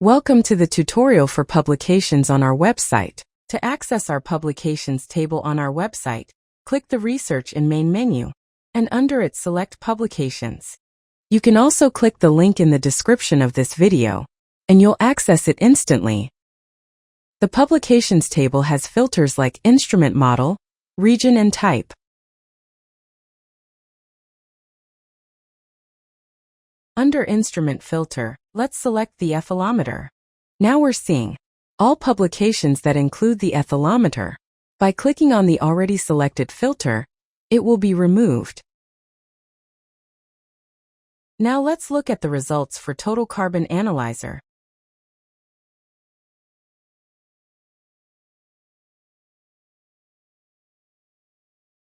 Welcome to the tutorial for publications on our website. To access our publications table on our website, click the Research in main menu, and under it select Publications. You can also click the link in the description of this video, and you'll access it instantly. The Publications table has filters like Instrument Model, Region and Type. Under Instrument Filter, let's select the ethylometer. Now we're seeing all publications that include the ethylometer. By clicking on the already selected filter, it will be removed. Now let's look at the results for Total Carbon Analyzer.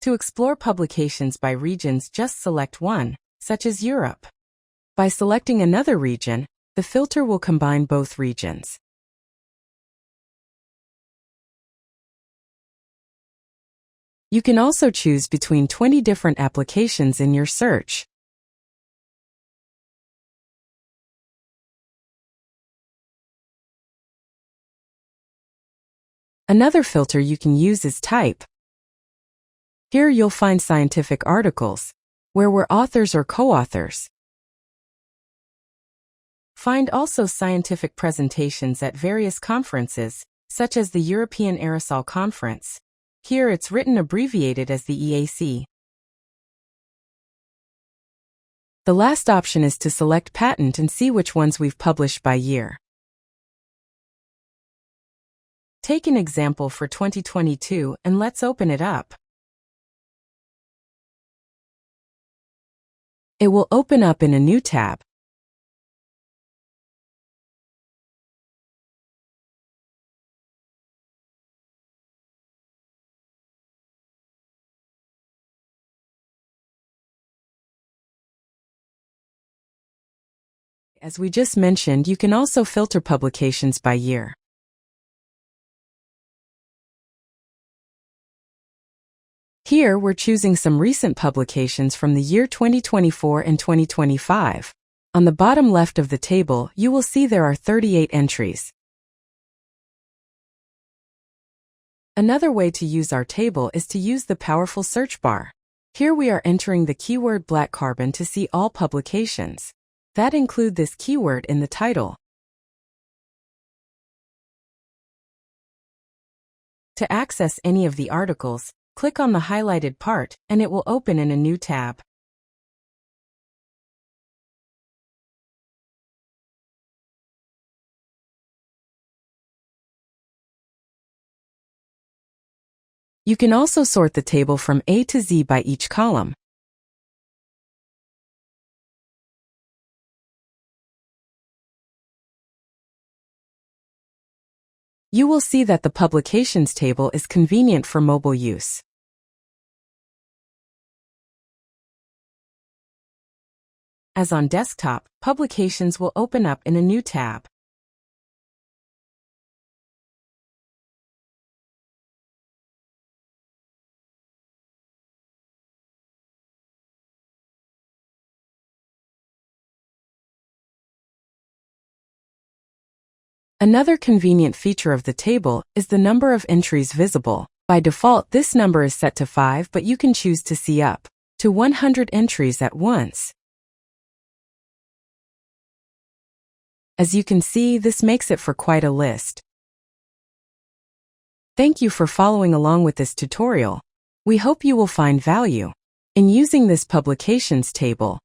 To explore publications by regions, just select one, such as Europe. By selecting another region, the filter will combine both regions. You can also choose between 20 different applications in your search. Another filter you can use is Type. Here you'll find scientific articles, where we're authors or co-authors. Find also scientific presentations at various conferences, such as the European Aerosol Conference. Here it's written abbreviated as the EAC. The last option is to select Patent and see which ones we've published by year. Take an example for 2022 and let's open it up. It will open up in a new tab. As we just mentioned, you can also filter publications by year. Here we're choosing some recent publications from the year 2024 and 2025. On the bottom left of the table, you will see there are 38 entries. Another way to use our table is to use the powerful search bar. Here we are entering the keyword black carbon to see all publications that include this keyword in the title. To access any of the articles, click on the highlighted part, and it will open in a new tab. You can also sort the table from A to Z by each column. You will see that the publications table is convenient for mobile use. As on desktop, publications will open up in a new tab. Another convenient feature of the table is the number of entries visible. By default, this number is set to 5, but you can choose to see up to 100 entries at once. As you can see, this makes it for quite a list. Thank you for following along with this tutorial. We hope you will find value in using this publications table.